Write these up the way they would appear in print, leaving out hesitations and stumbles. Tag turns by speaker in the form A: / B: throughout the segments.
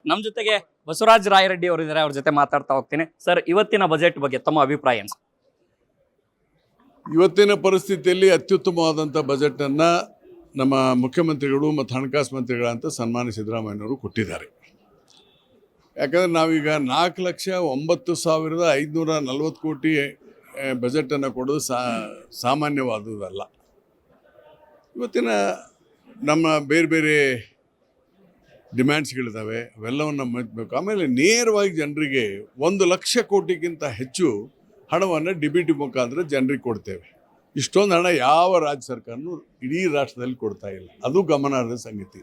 A: ನಮ್ಮ ಜೊತೆಗೆ ಬಸವರಾಜ ರಾಯರೆಡ್ಡಿ ಅವರು ಇದ್ದಾರೆ, ಅವ್ರ ಜೊತೆ ಮಾತಾಡ್ತಾ ಹೋಗ್ತೀನಿ. ಸರ್, ಇವತ್ತಿನ ಬಜೆಟ್ ಬಗ್ಗೆ ತಮ್ಮ ಅಭಿಪ್ರಾಯ ಏನು?
B: ಇವತ್ತಿನ ಪರಿಸ್ಥಿತಿಯಲ್ಲಿ ಅತ್ಯುತ್ತಮವಾದಂಥ ಬಜೆಟನ್ನು ನಮ್ಮ ಮುಖ್ಯಮಂತ್ರಿಗಳು ಮತ್ತು ಹಣಕಾಸು ಮಂತ್ರಿಗಳಂತ ಸನ್ಮಾನ್ಯ ಸಿದ್ದರಾಮಯ್ಯನವರು ಕೊಟ್ಟಿದ್ದಾರೆ. ಯಾಕಂದರೆ ನಾವೀಗ 4,09,540 ಕೋಟಿ ಬಜೆಟನ್ನು ಕೊಡೋದು ಸಾಮಾನ್ಯವಾದುದಲ್ಲ. ಇವತ್ತಿನ ನಮ್ಮ ಬೇರೆ ಬೇರೆ ಡಿಮ್ಯಾಂಡ್ಸ್ಗಳಿದ್ದಾವೆ, ಅವೆಲ್ಲವನ್ನು ಮೆಚ್ಚಬೇಕು. ಆಮೇಲೆ ನೇರವಾಗಿ ಜನರಿಗೆ 1,00,000 ಕೋಟಿಗಿಂತ ಹೆಚ್ಚು ಹಣವನ್ನು ಡಿ ಮುಖಾಂತರ ಜನರಿಗೆ ಕೊಡ್ತೇವೆ. ಇಷ್ಟೊಂದು ಹಣ ಯಾವ ರಾಜ್ಯ ಸರ್ಕಾರನೂ ಇಡೀ ರಾಷ್ಟ್ರದಲ್ಲಿ ಕೊಡ್ತಾ ಇಲ್ಲ. ಅದು ಗಮನಾರ್ಹದ ಸಂಗತಿ.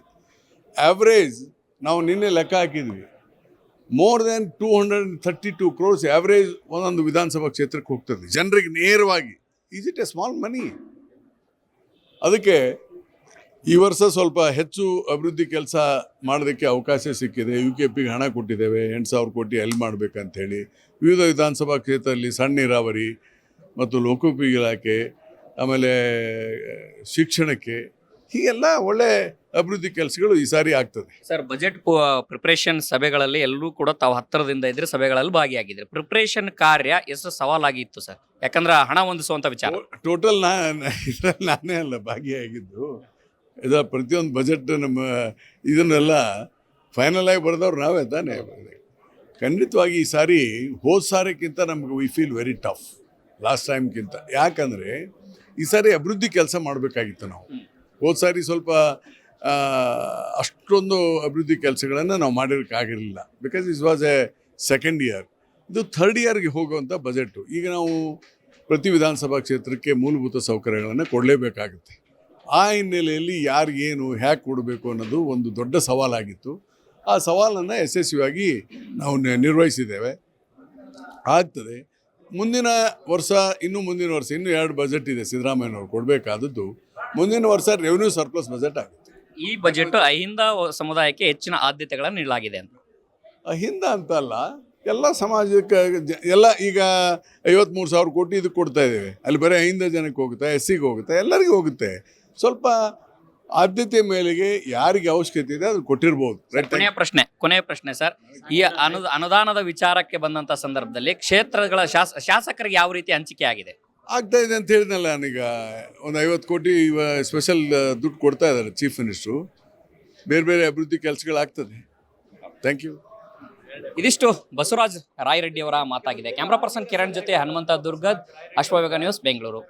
B: ಆ್ಯಾವ್ರೇಜ್ ನಾವು ನಿನ್ನೆ ಲೆಕ್ಕ ಹಾಕಿದ್ವಿ, ಮೋರ್ ದೆನ್ 232 crores ಆ್ಯಾವ್ರೇಜ್ ಒಂದೊಂದು ವಿಧಾನಸಭಾ ಕ್ಷೇತ್ರಕ್ಕೆ ಹೋಗ್ತದೆ ಜನರಿಗೆ ನೇರವಾಗಿ. ಈಸ್ ಇಟ್ ಎ ಸ್ಮಾಲ್ ಮನಿ? ಅದಕ್ಕೆ ಈ ವರ್ಷ ಸ್ವಲ್ಪ ಹೆಚ್ಚು ಅಭಿವೃದ್ಧಿ ಕೆಲಸ ಮಾಡೋದಕ್ಕೆ ಅವಕಾಶ ಸಿಕ್ಕಿದೆ. UKPಗೆ ಹಣ ಕೊಟ್ಟಿದ್ದೇವೆ, 8,000 ಕೋಟಿ ಅಲ್ಲಿ ಮಾಡಬೇಕಂಥೇಳಿ. ವಿವಿಧ ವಿಧಾನಸಭಾ ಕ್ಷೇತ್ರದಲ್ಲಿ ಸಣ್ಣ ನೀರಾವರಿ ಮತ್ತು ಲೋಕೋಪಯೋಗಿ ಇಲಾಖೆ, ಆಮೇಲೆ ಶಿಕ್ಷಣಕ್ಕೆ, ಹೀಗೆಲ್ಲ ಒಳ್ಳೆ ಅಭಿವೃದ್ಧಿ ಕೆಲಸಗಳು ಈ ಸಾರಿ ಆಗ್ತದೆ.
A: ಸರ್, ಬಜೆಟ್ ಪ್ರಿಪ್ರೇಷನ್ ಸಭೆಗಳಲ್ಲಿ ಎಲ್ಲರೂ ಕೂಡ ತಾವು ಹತ್ತಿರದಿಂದ ಇದ್ರೆ ಸಭೆಗಳಲ್ಲಿ ಭಾಗಿಯಾಗಿದ್ರೆ ಪ್ರಿಪ್ರೇಷನ್ ಕಾರ್ಯ ಎಷ್ಟು ಸವಾಲಾಗಿತ್ತು ಸರ್? ಯಾಕಂದ್ರೆ ಹಣ ಹೊಂದಿಸುವಂತ ವಿಚಾರ.
B: ಟೋಟಲ್ ನಾನೇ ಅಲ್ಲ ಭಾಗಿಯಾಗಿದ್ದು. ಇದು ಪ್ರತಿಯೊಂದು ಬಜೆಟ್ ನಮ್ಮ ಇದನ್ನೆಲ್ಲ ಫೈನಲ್ ಆಗಿ ಬರೆದವ್ರು ನಾವೇ ತಾನೇ. ಖಂಡಿತವಾಗಿ ಈ ಸಾರಿ ಹೋದ ಸಾರಿಗಿಂತ ನಮ್ಗೆ we feel very tough last ಟೈಮ್ಗಿಂತ. ಯಾಕಂದರೆ ಈ ಸಾರಿ ಅಭಿವೃದ್ಧಿ ಕೆಲಸ ಮಾಡಬೇಕಾಗಿತ್ತು ನಾವು. ಹೋದ ಸಾರಿ ಸ್ವಲ್ಪ ಅಷ್ಟೊಂದು ಅಭಿವೃದ್ಧಿ ಕೆಲಸಗಳನ್ನು ನಾವು ಮಾಡಿರೋಕ್ಕಾಗಿರಲಿಲ್ಲ, because is was a second year. ಇದು ಥರ್ಡ್ ಇಯರ್ಗೆ ಹೋಗುವಂಥ ಬಜೆಟು. ಈಗ ನಾವು ಪ್ರತಿ ವಿಧಾನಸಭಾ ಕ್ಷೇತ್ರಕ್ಕೆ ಮೂಲಭೂತ ಸೌಕರ್ಯಗಳನ್ನು ಕೊಡಲೇಬೇಕಾಗುತ್ತೆ. ಆ ಹಿನ್ನೆಲೆಯಲ್ಲಿ ಯಾರಿಗೇನು ಹೇಗೆ ಕೊಡಬೇಕು ಅನ್ನೋದು ಒಂದು ದೊಡ್ಡ ಸವಾಲಾಗಿತ್ತು. ಆ ಸವಾಲನ್ನು ಯಶಸ್ವಿಯಾಗಿ ನಾವು ನಿರ್ವಹಿಸಿದ್ದೇವೆ. ಆಗ್ತದೆ. ಮುಂದಿನ ವರ್ಷ ಇನ್ನೂ 2 ಬಜೆಟ್ ಇದೆ ಸಿದ್ದರಾಮಯ್ಯನವರು ಕೊಡಬೇಕಾದದ್ದು. ಮುಂದಿನ ವರ್ಷ ರೆವಿನ್ಯೂ ಸರ್ಪ್ಲಸ್ ಬಜೆಟ್ ಆಗುತ್ತೆ.
A: ಈ ಬಜೆಟ್ ಅಹಿಂದ ಸಮುದಾಯಕ್ಕೆ ಹೆಚ್ಚಿನ ಆದ್ಯತೆಗಳನ್ನು ನೀಡಲಾಗಿದೆ ಅಂತ.
B: ಅಹಿಂದ ಅಂತಲ್ಲ, ಎಲ್ಲ ಸಮಾಜಕ್ಕೆ ಎಲ್ಲ ಈಗ 53,000 ಕೋಟಿ ಇದಕ್ಕೆ ಕೊಡ್ತಾ ಇದ್ದೇವೆ. ಅಲ್ಲಿ ಬರೀ ಅಹಿಂದ ಜನಕ್ಕೆ ಹೋಗುತ್ತೆ, SCಗೆ ಹೋಗುತ್ತೆ, ಎಲ್ಲರಿಗೂ ಹೋಗುತ್ತೆ. ಸ್ವಲ್ಪ ಆದ್ಯತೆ ಮೇಲೆಗೆ ಯಾರಿಗೆ ಅವಶ್ಯಕತೆ ಇದೆ ಅದು ಕೊಟ್ಟಿರ್ಬೋದು.
A: ಕೊನೆಯ ಪ್ರಶ್ನೆ ಸರ್, ಈ ಅನುದಾನದ ವಿಚಾರಕ್ಕೆ ಬಂದಂತ ಸಂದರ್ಭದಲ್ಲಿ ಕ್ಷೇತ್ರಗಳ ಶಾಸಕರಿಗೆ ಯಾವ ರೀತಿ ಹಂಚಿಕೆ ಆಗಿದೆ?
B: ಆಗ್ತಾ ಇದೆ ಅಂತ ಹೇಳಿದ್ನಲ್ಲ ನಾನೀಗ. ಒಂದು 50 ಕೋಟಿ ಸ್ಪೆಷಲ್ ದುಡ್ಡು ಕೊಡ್ತಾ ಇದ್ದಾರೆ ಚೀಫ್ ಮಿನಿಸ್ಟ್ರು. ಬೇರೆ ಬೇರೆ ಅಭಿವೃದ್ಧಿ ಕೆಲಸಗಳಾಗ್ತದೆ. Thank you.
A: ಇದಿಷ್ಟು ಬಸವರಾಜ ರಾಯರೆಡ್ಡಿ ಅವರ ಮಾತಾಗಿದೆ. ಕ್ಯಾಮ್ರಾ ಪರ್ಸನ್ ಕಿರಣ್ ಜೊತೆ ಹನುಮಂತ ದುರ್ಗದ್, ಅಶ್ವವೇಗ ನ್ಯೂಸ್, ಬೆಂಗಳೂರು.